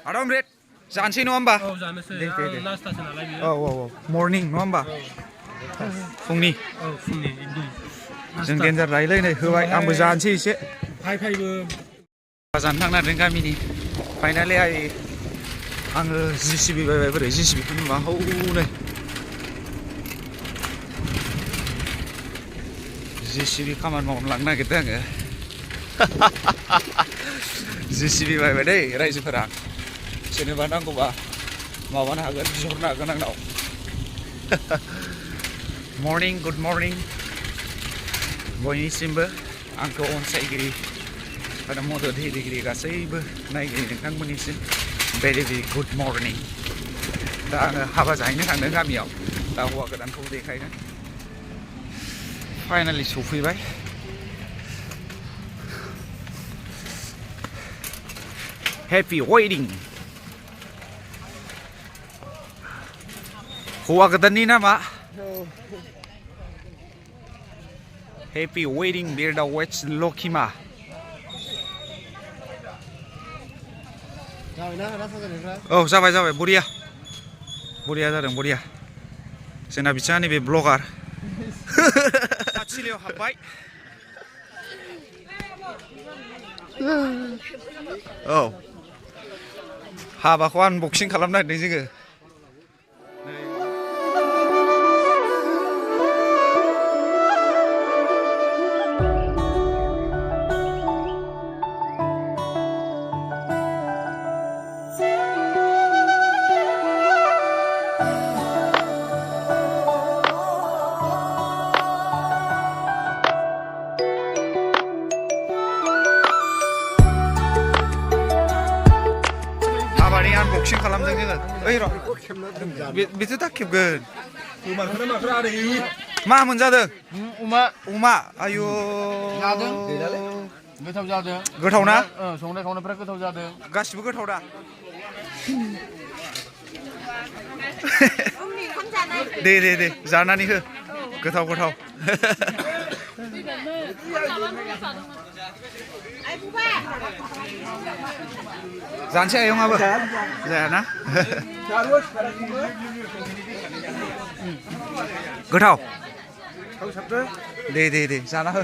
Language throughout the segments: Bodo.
Adam red जानसै नङा होमबा औ जानोसै आं नास्तासो नालाय बियो औ मर्निं नङा होमबा फुंनि एकदम जों देन्जार रायलायनाय होबाय आंबो जानोसै एसे फायबो जानो थांनो नागिरदों गामिनि फाइनालि आङो जिसिबि बायबाय बोरै जिसिबिखौ नुबा हौनै जिसिबि खामानि मावनो लांनो नागिरदों आङो जिसिबि बायबाय दै रायजोफोरा सोरनोबा नांगौबा माबानो हागोन बिहरनो हागोन आंनाव मर्निं गुड मर्निं बयनिसिमबो आंखौ अनसायगिरि आरो मदद होगिरि गासैबो नायगिरि नोंथांमोननिसिम भेरि भेरि गुड मर्निं दा आङो हाबा जाहैनो थांदों गामियाव दा हौवा गोदानखौ देखायनो फाइनालि सफैबाय हेपि वेडिं हौवा गोदाननि नामा हेपि वेडिं बिरदाव वेट्स लकिमा औ जाबाय बरिया जादों बरिया जोंना बिथाङा नैबे ब्लगार चिलियाव हाबबाय औ हाबाखौ आनबक्सिं खालामनो नागिरदों जोङो आनबक्सिं खालामदों जोङो ओइ र' बेथ' दा खेबगोन मा मोनजादों अमा आयु गोथाव जादों गोथाव ना संनाय खावनायफ्रा गोथाव जादों गासिबो गोथाव दा दे जानानै हो गोथाव जानोसै आयंआबो जायाना गोथाव दे जाना हो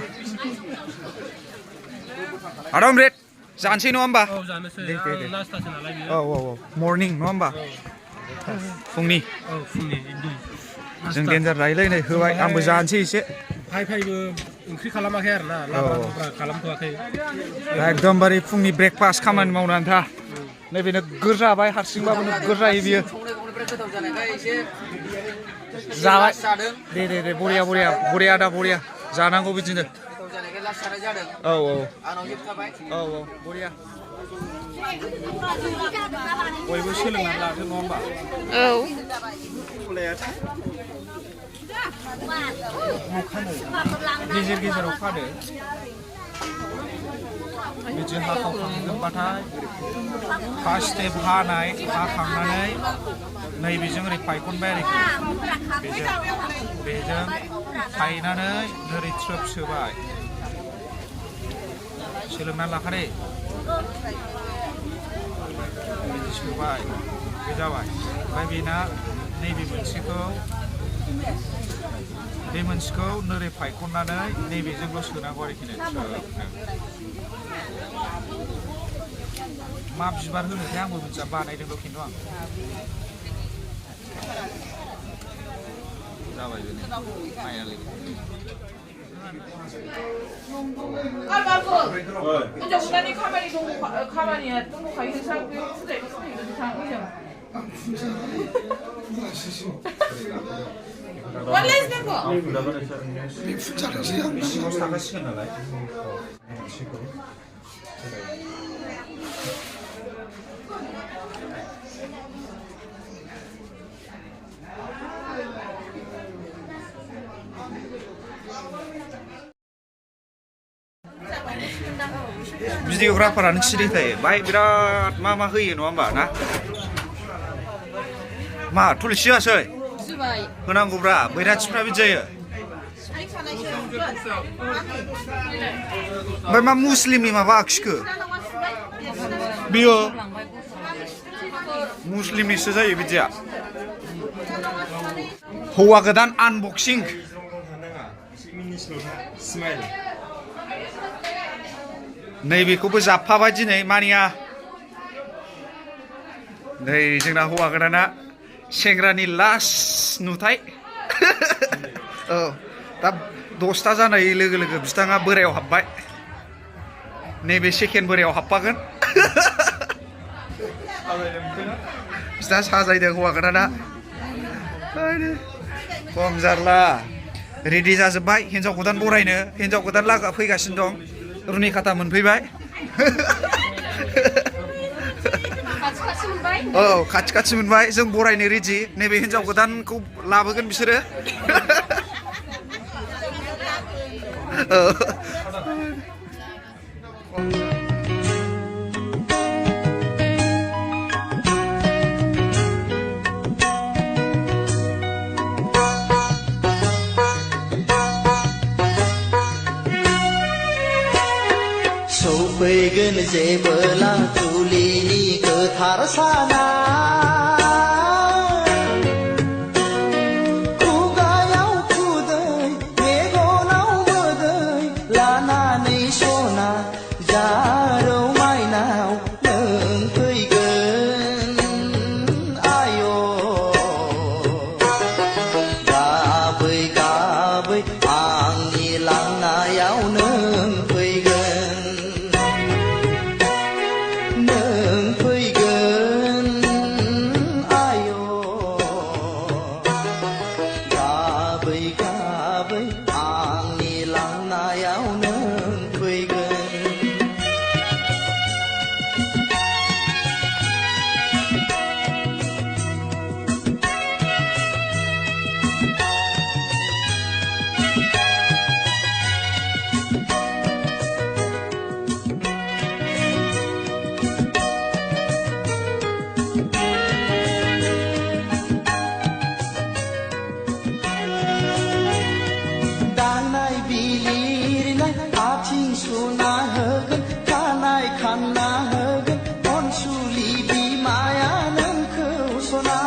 आदम रेड जानोसै नङा होमबा औ जानोसै आं नास्तासो नालाय बियो औ मर्निं नङा होमबा फुंनि एकदम जों देन्जार रायलायनाय होबाय आंबो जानोसै एसे फायबो ओंख्रि खालामाखै आरो ना लाब्रा खालामथ'वाखै एकदमबारे फुंनि ब्रेकफास्ट खामानि मावनानै था नैबे नोगोर जाबाय हारसिंबाबो नोगोर जायो बियो जाबाय दे बरिया जानांगौ बिदिनो औ बरिया बयबो सोलोंनानै लाथों नङा होमबा गेजेराव फानो बिदि हाखावखांजोबबाथाय फार्स्ट स्टेप हाखांनानै नैबेजों ओरै फायखनबाय आरोखि बेजों फायनानै ओरै थ्रोब सोबाय सोलोंनानै लाखादे बिदि सोबाय बे जाबाय ओमफ्राय बेना नैबे मोनसेखौ नोरै फायखननानै नैबेजोंल' सोनांगौ आरोखि मा बिबार होनोथाय आंबो मिथिया बानायदोंल' खिन्थु आं जाबाय बेनो फाइनालि 혼자보다니 가만히 똥도 가기 괜찮고 혼자 이거 쓰고 이거 괜찮고 원래 쓰는 거 भिडिअग्राफारानो सिरि थायो बाहाय बिराद मा होयो नङा होमबा ना मा थुलसि होआसै होनांगौब्रा बैराथिफ्रा बिदि जायो ओमफ्राय मा मुस्लिमनि माबा आखिखो बेयो मुस्लिमनिसो जायो बिदिया हौवा गोदान आनबक्सिं नैबेखौबो जाबफाबाय दिनै मानिया नै जोंना हौवा गोदाना सेंग्रानि लास्ट नुथाय औ दा 10ता जानाय लोगो लोगो बिथाङा बोरायाव हाबबाय नैबे सेकेन्ड बोरायाव हाबफागोन बिथाङा साजायदों हौवा गोदाना खम जारला रेडि जाजोब्बाय हिन्जाव गोदान बरायनो हिन्जाव गोदान लागा फैगासिनो दं रुनि खाथा मोनफैबाय औ खाथि खाथि मोनबाय जों बरायनो रेडि नैबे हिन्जाव गोदानखौ लाबोगोन बिसोरो सौफैगोन जेबोला जुलिनि गोथार साना खुगायाव खुदै मेगनाव मोदै लानानै सना जारौ माइनाव नों फैगोन आय' गाबै गाबै आंनि लांनायाव नों सुना होगोन खानाय खानना होगोन अनसुलि बिमाया नोंखौ सना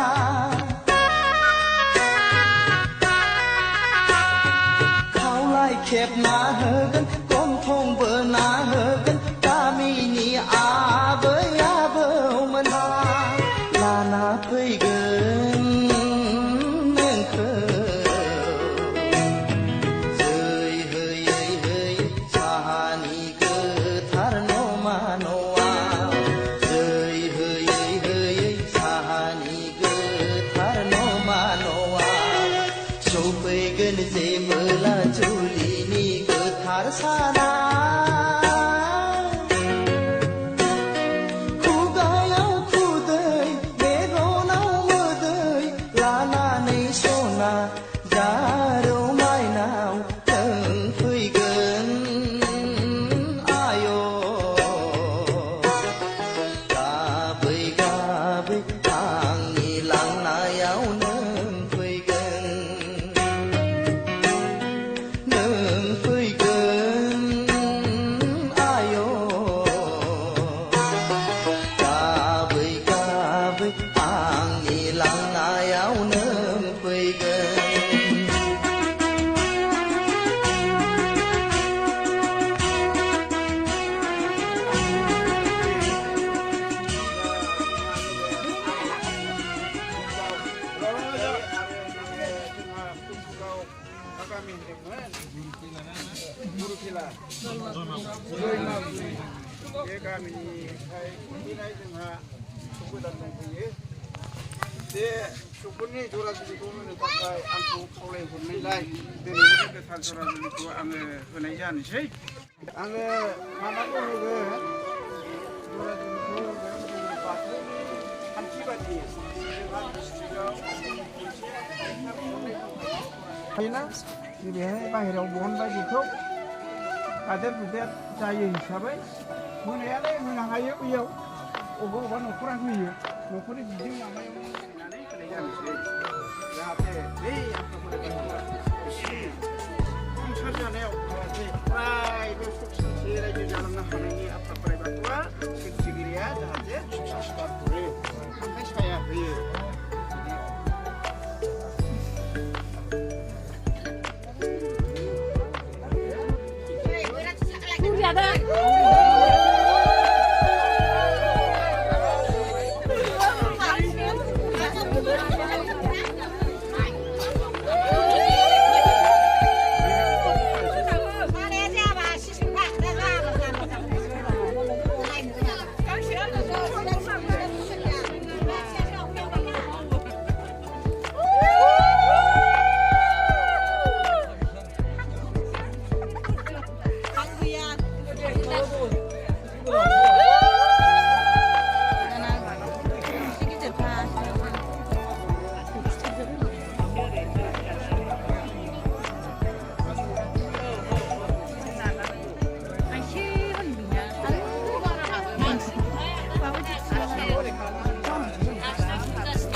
खावलाय खेबना होगोन गन्थं बोना होगोन गामिनि आबै आबौमोनहा लाना फैगोन नोंखौ सौफैगोन जेबोला जुलिनि गोथार साना खुगायाव खुदै मेगनाव मोदै लानानै सना जारौ माइनाव नों फैगोन आय' गाबै गाबै आंनि लांनायाव नों बे गामिनिफ्राय फैनाय जोंहा सुबुदान दंफैयो बे सुबुंनि जरा जुलिखौ होनो थाखाय आंखौ खावलायहरनायलाय दिनैनि गोथार जरा जुलिखौ आङो होनाय जानोसै आङो माबाखौ होगोन जरा जुलिखौ होगोन जोंनि बाथौनि खान्थि बायदि जोंहा डिस्ट्रिक्टआव मोनसे बेहाय बाहेरायाव बहनबाय बेखौ गादेर गुदेर जायो हिसाबै होनायालाय होनो हायो बैयाव अबेबा न'खरा होयो न'खरनि बिदिं माबायाव होनानै होनाय जानोसै जाहाथे बै संसार जानायाव अरायबो सुख सान्थि रायजो जालांनो हानायनि आफा बोराइ बाथौआ सिगिरिया जाहाथे सुख सान्थि हरो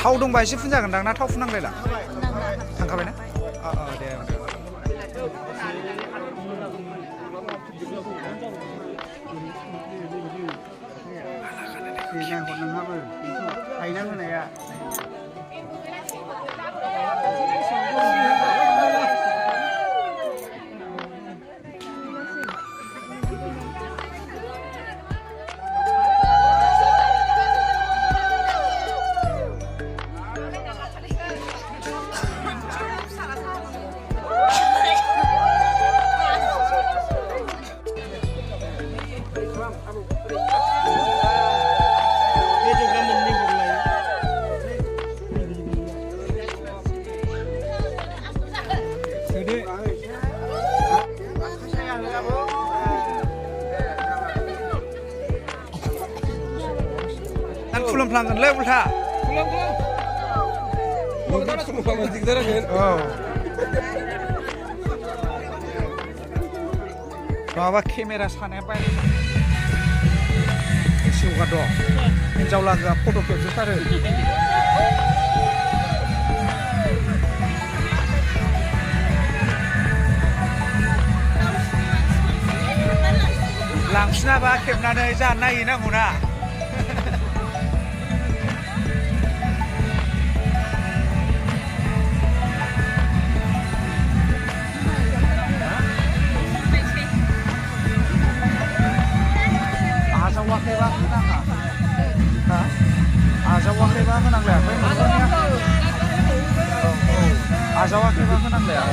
थाव दंबा एसे फुनजागोनदां ना थाव फुनांलायला थांखाबाय ना दे नोंहाबो गायना होनाया खुलुमफ्लांगोनलै उल्था माबा केमेरा सानाया बायदि सिउगा दं हिनजाव लागोआ फट' खेबजोबथारो लांफिनाबा खेबनानै जानो नायहैनांगौना आजावाखैबा होनाङा आजावाखैबा होनांलाया आजावाखैबा होनांलाया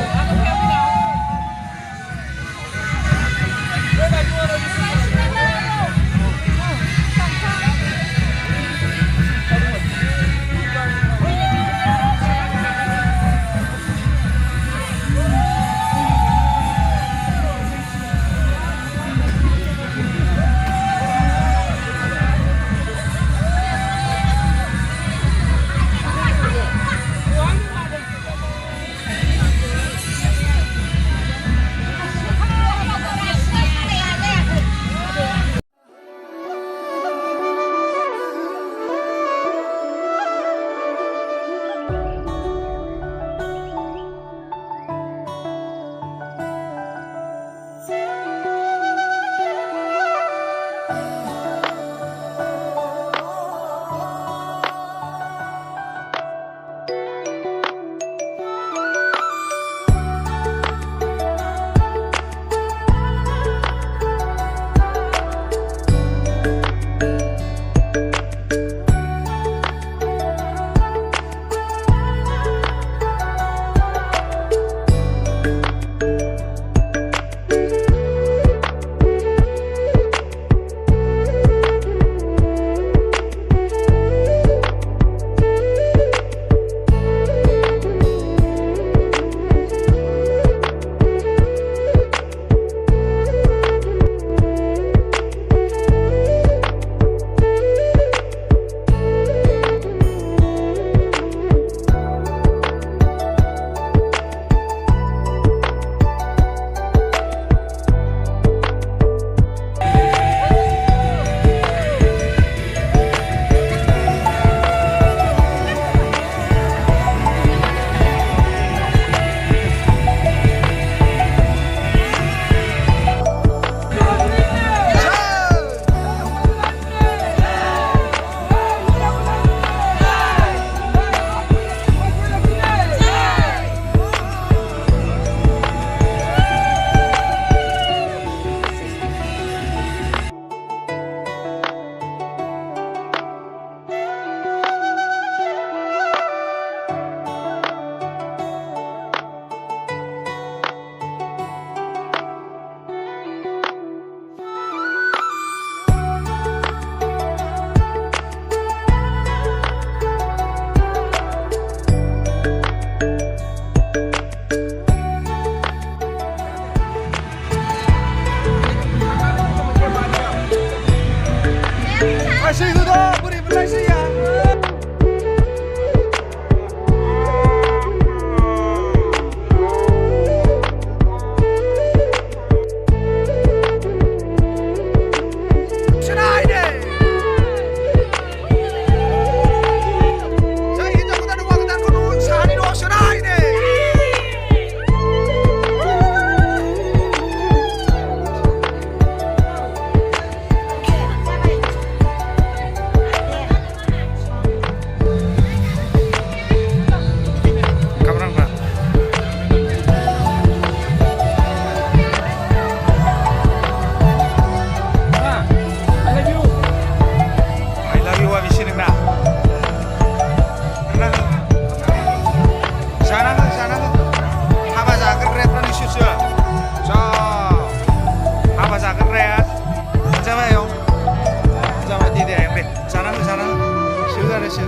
आरोसो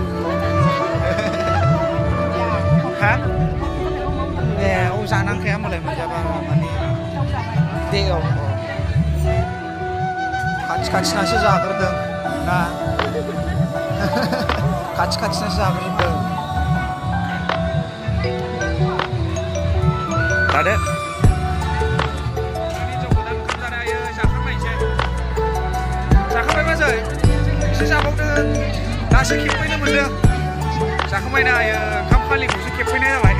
हा ए औ जानांखाया होमबालाय मोनजाबा माने दे औ खाथि खाथिनासो जाग्रोदों ना खाथि खाथिनासो जाग्रोदों लादो जाखांबाय बाजै एसे जाबावदो दासो खेबफैनो मोनदों जाखांबायना आयो ओंखाम खालिखौसो खेबफैनाय जाबाय